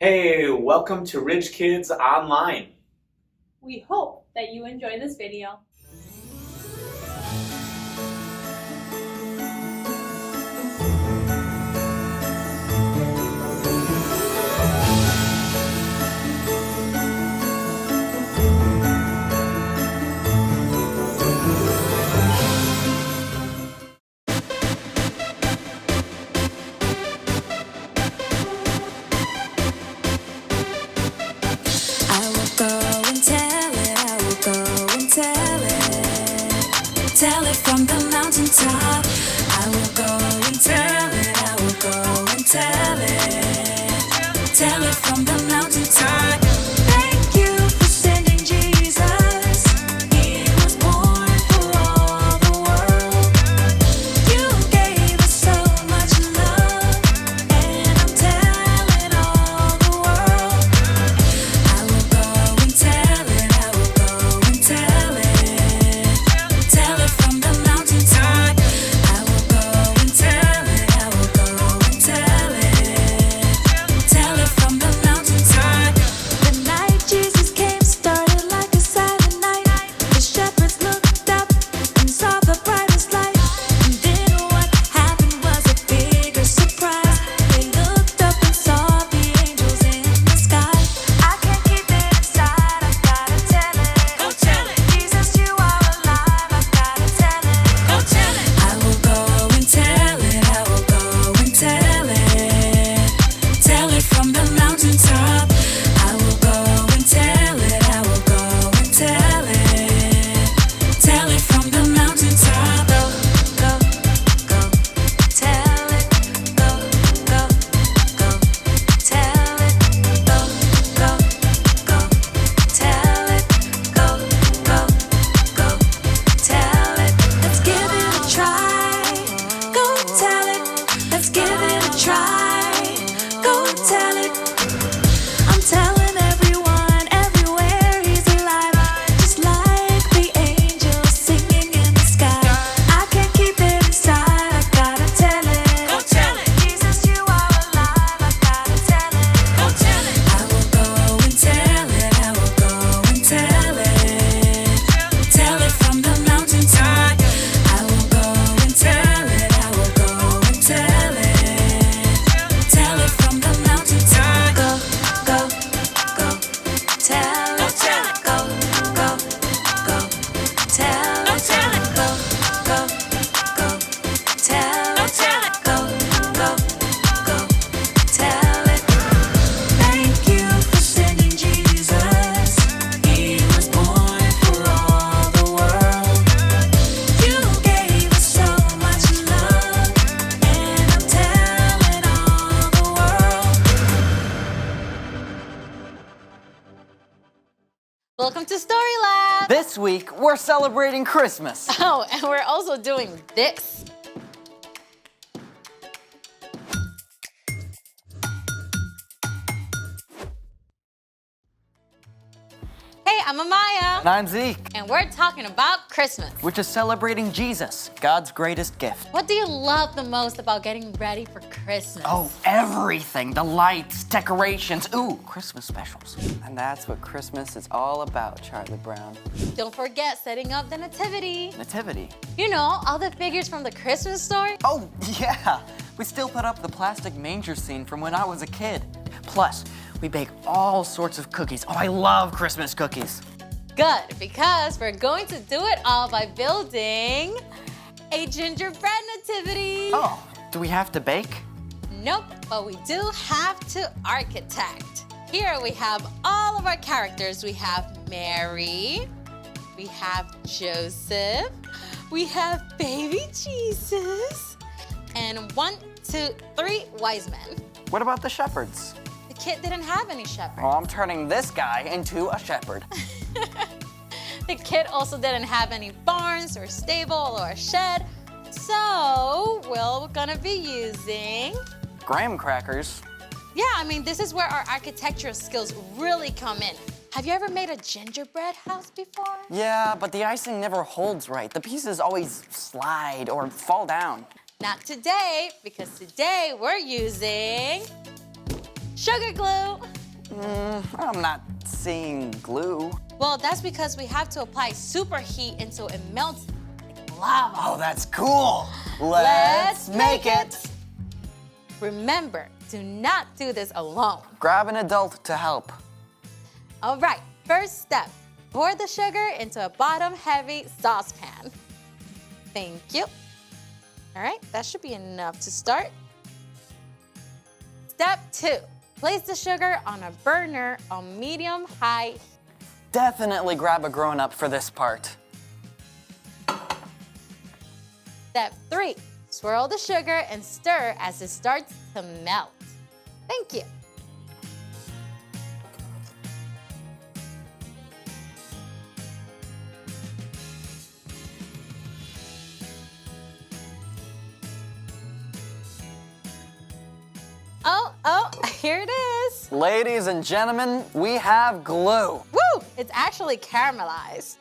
Hey, welcome to Rich Kids Online. We hope that you enjoy this video. Tell it from the mountaintop. I will go and tell it. I will go and tell it. Tell it from the mountaintop. Thank you for sending Jesus. He was born for all the world. You gave us so much love, and I'm telling all the world. I will go and tell it. I will go and tell it. Tell it from the mountaintop. I will go and tell it. I will go and tell it. Tell it from the mountaintop. The night Jesus came started like a silent night. The shepherds looked up and saw the brightest light. And then what happened was a bigger surprise. They looked up and saw the angels in the sky. I can't keep it inside. I've gotta tell it. Go tell it. Jesus, you are alive. I've gotta tell it. Go tell it. I will go and tell it. I will go and tell it. Tell it from the mountaintop. I will go and tell it. I will go and tell it. Tell it from the mountaintop. Go, go, go. Tell it. Go, go, go. Tell it. Go, go, go. Tell it. Go, go, go. Tell it. Let's give it a try. Go tell it. Let's give it a try. Go tell it. I'm telling everyone everywhere he's alive. Just like the angels singing in the sky. I can't keep it inside. I gotta tell it. Go tell it. Jesus, you are alive. I gotta tell it. Go tell it. I will go and tell it. I will go and tell it. Tell it from the mountaintop. I will go and tell it. I will go and tell it. Tell it from the mountaintop. Go, go, go. Tell it. Go, go, go. Tell it. Go, go, go. Tell it. Go, go, go. Tell it. Thank you for sending Jesus. He was born for all the world. You gave us so much love, and I'm telling all the world. Welcome to Story Lab! This week, we're celebrating Christmas. Oh, and we're also doing this. Hey, I'm Amaya, And I'm Zeke, and we're talking about Christmas. which is celebrating Jesus, God's greatest gift. What do you love the most about getting ready for Christmas? Oh, everything. The lights, decorations, ooh, Christmas specials. And that's what Christmas is all about, Charlie Brown. Don't forget setting up the nativity. Nativity. You know, all the figures from the Christmas story. Oh, yeah. We still put up the plastic manger scene from when I was a kid. Plus, we bake all sorts of cookies. Oh, I love Christmas cookies. Good, because we're going to do it all by building a gingerbread nativity. Oh, do we have to bake? Nope, but we do have to architect. Here we have all of our characters. We have Mary, we have Joseph, we have baby Jesus, and 1, 2, 3 wise men. What about the shepherds? The kid didn't have any shepherds. Oh, I'm turning this guy into a shepherd. The kid also didn't have any barns or stable or a shed. So we're gonna be using, Graham crackers. yeah, I mean, this is where our architectural skills really come in. Have you ever made a gingerbread house before? Yeah, but the icing never holds right. The pieces always slide or fall down. Not today, because today we're using sugar glue. I'm not seeing glue. Well, that's because we have to apply superheat until it melts like lava. Oh, that's cool. Let's make it. Remember, do not do this alone. Grab an adult to help. All right, first step. Pour the sugar into a bottom-heavy saucepan. Thank you. All right, that should be enough to start. Step 2. Place the sugar on a burner on medium-high heat. Definitely grab a grown-up for this part. Step 3. Swirl the sugar and stir as it starts to melt. Thank you. Oh, here it is. Ladies and gentlemen, we have glue. Woo! It's actually caramelized.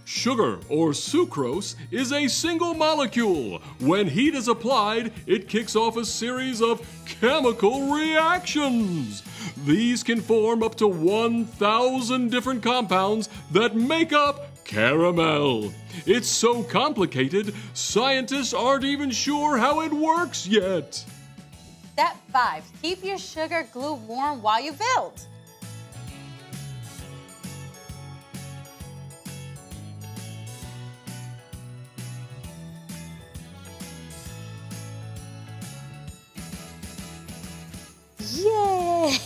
Sugar, or sucrose, is a single molecule. When heat is applied, it kicks off a series of chemical reactions. These can form up to 1,000 different compounds that make up caramel. It's so complicated, scientists aren't even sure how it works yet. Step 5. Keep your sugar glue warm while you build. Yay!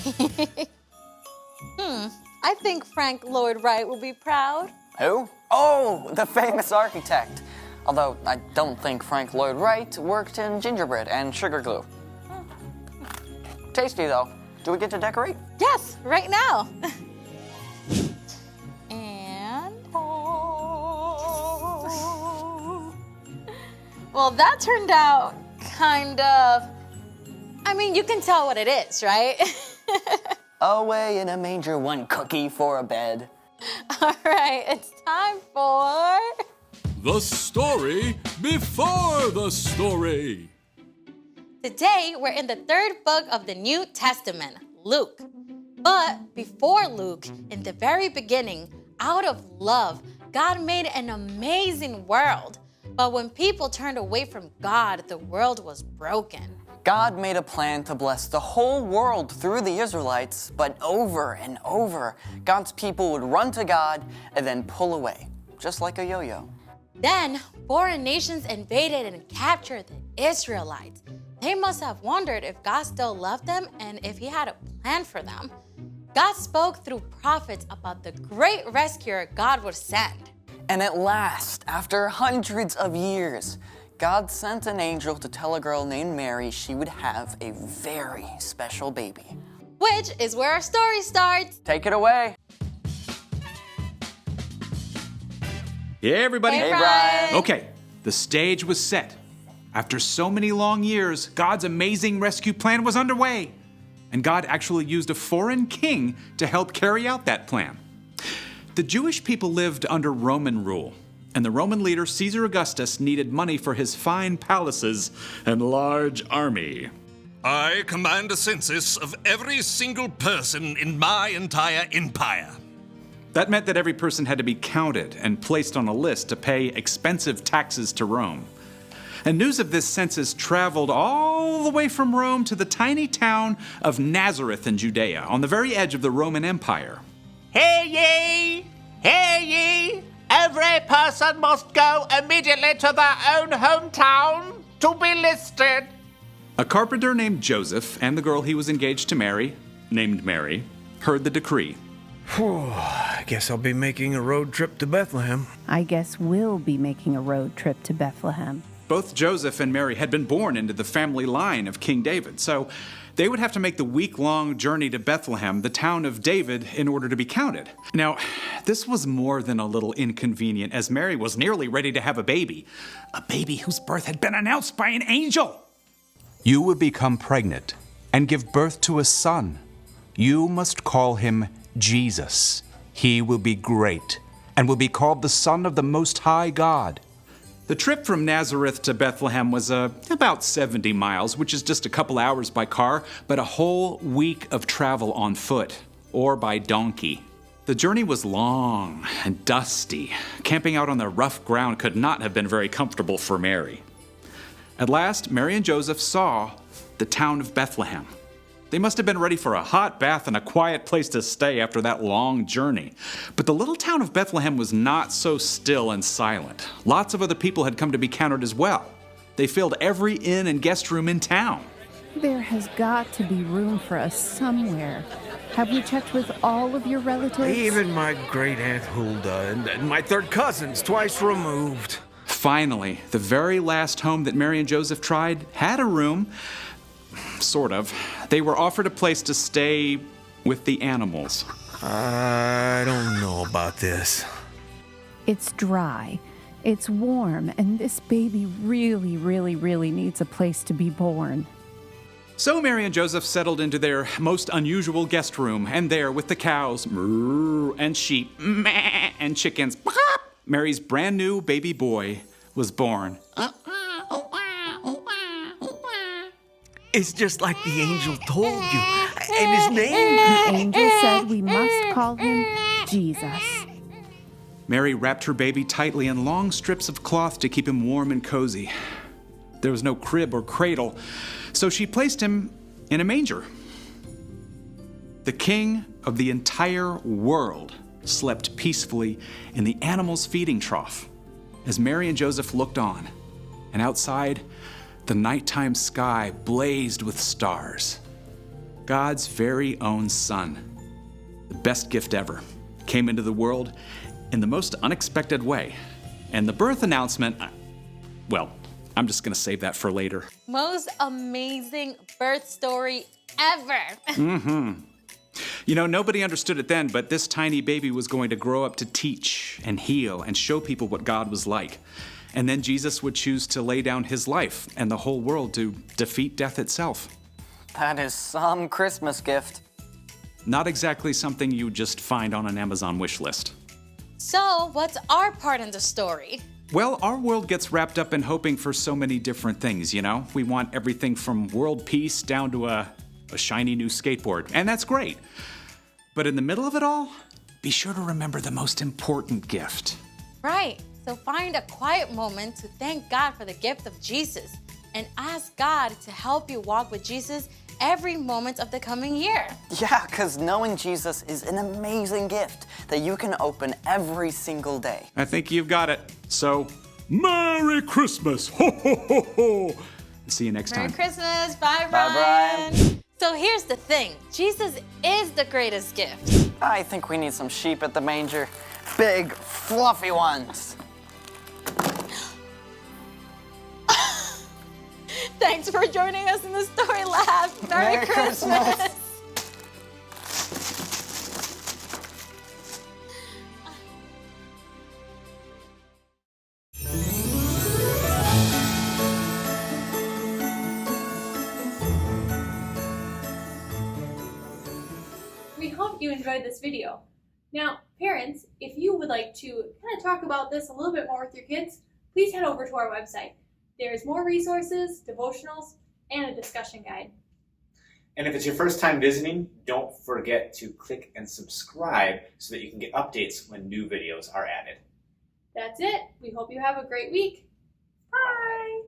I think Frank Lloyd Wright will be proud. Who? Oh, the famous architect. Although I don't think Frank Lloyd Wright worked in gingerbread and sugar glue. Tasty though. Do we get to decorate? Yes, right now. And well, that turned out kind of. I mean, you can tell what it is, right? Away in a manger, one cookie for a bed. All right, it's time for The story before the story. Today, we're in the 3rd book of the New Testament, Luke. But before Luke, in the very beginning, out of love, God made an amazing world. But when people turned away from God, the world was broken. God made a plan to bless the whole world through the Israelites, but over and over, God's people would run to God and then pull away, just like a yo-yo. Then, foreign nations invaded and captured the Israelites. They must have wondered if God still loved them and if He had a plan for them. God spoke through prophets about the great rescuer God would send. And at last, after hundreds of years, God sent an angel to tell a girl named Mary she would have a very special baby. Which is where our story starts. Take it away. Hey, everybody. Hey, Brian. Okay, the stage was set. After so many long years, God's amazing rescue plan was underway. And God actually used a foreign king to help carry out that plan. The Jewish people lived under Roman rule, and the Roman leader Caesar Augustus needed money for his fine palaces and large army. I command a census of every single person in my entire empire. That meant that every person had to be counted and placed on a list to pay expensive taxes to Rome. And news of this census traveled all the way from Rome to the tiny town of Nazareth in Judea, on the very edge of the Roman Empire. Hear ye! Hear ye! Every person must go immediately to their own hometown to be listed. A carpenter named Joseph and the girl he was engaged to marry, named Mary, heard the decree. I guess I'll be making a road trip to Bethlehem. I guess we'll be making a road trip to Bethlehem. Both Joseph and Mary had been born into the family line of King David, so they would have to make the week-long journey to Bethlehem, the town of David, in order to be counted. Now, this was more than a little inconvenient, as Mary was nearly ready to have a baby whose birth had been announced by an angel. You will become pregnant and give birth to a son. You must call him Jesus. He will be great and will be called the Son of the Most High God. The trip from Nazareth to Bethlehem was about 70 miles, which is just a couple hours by car, but a whole week of travel on foot or by donkey. The journey was long and dusty. Camping out on the rough ground could not have been very comfortable for Mary. At last, Mary and Joseph saw the town of Bethlehem. They must have been ready for a hot bath and a quiet place to stay after that long journey. But the little town of Bethlehem was not so still and silent. Lots of other people had come to be counted as well. They filled every inn and guest room in town. There has got to be room for us somewhere. Have we checked with all of your relatives? Even my great Aunt Hulda and my third cousins, twice removed. Finally, the very last home that Mary and Joseph tried had a room. Sort of. They were offered a place to stay with the animals. I don't know about this. It's dry. It's warm, and this baby really, really, really needs a place to be born. So Mary and Joseph settled into their most unusual guest room, and there with the cows, moo, and sheep, meh, and chickens, pop, Mary's brand new baby boy was born. It's just like the angel told you. And his name? The angel said we must call him Jesus. Mary wrapped her baby tightly in long strips of cloth to keep him warm and cozy. There was no crib or cradle, so she placed him in a manger. The king of the entire world slept peacefully in the animal's feeding trough as Mary and Joseph looked on, and outside, the nighttime sky blazed with stars. God's very own son, the best gift ever, came into the world in the most unexpected way. And the birth announcement, well, I'm just gonna save that for later. Most amazing birth story ever. You know, nobody understood it then, but this tiny baby was going to grow up to teach and heal and show people what God was like. And then Jesus would choose to lay down his life and the whole world to defeat death itself. That is some Christmas gift. Not exactly something you just find on an Amazon wish list. So, what's our part in the story? Well, our world gets wrapped up in hoping for so many different things, you know? We want everything from world peace down to a shiny new skateboard, and that's great. But in the middle of it all, be sure to remember the most important gift. Right. So find a quiet moment to thank God for the gift of Jesus and ask God to help you walk with Jesus every moment of the coming year. Yeah, because knowing Jesus is an amazing gift that you can open every single day. I think you've got it. So, Merry Christmas! Ho, ho, ho, ho! See you next time. Merry Christmas. Bye, Bye, Brian. So here's the thing. Jesus is the greatest gift. I think we need some sheep at the manger. Big, fluffy ones. Thanks for joining us in the Story Lab. Merry Christmas. We hope you enjoyed this video. Now, parents, if you would like to kind of talk about this a little bit more with your kids, please head over to our website. There's more resources, devotionals, and a discussion guide. And if it's your first time visiting, don't forget to click and subscribe so that you can get updates when new videos are added. That's it. We hope you have a great week. Bye!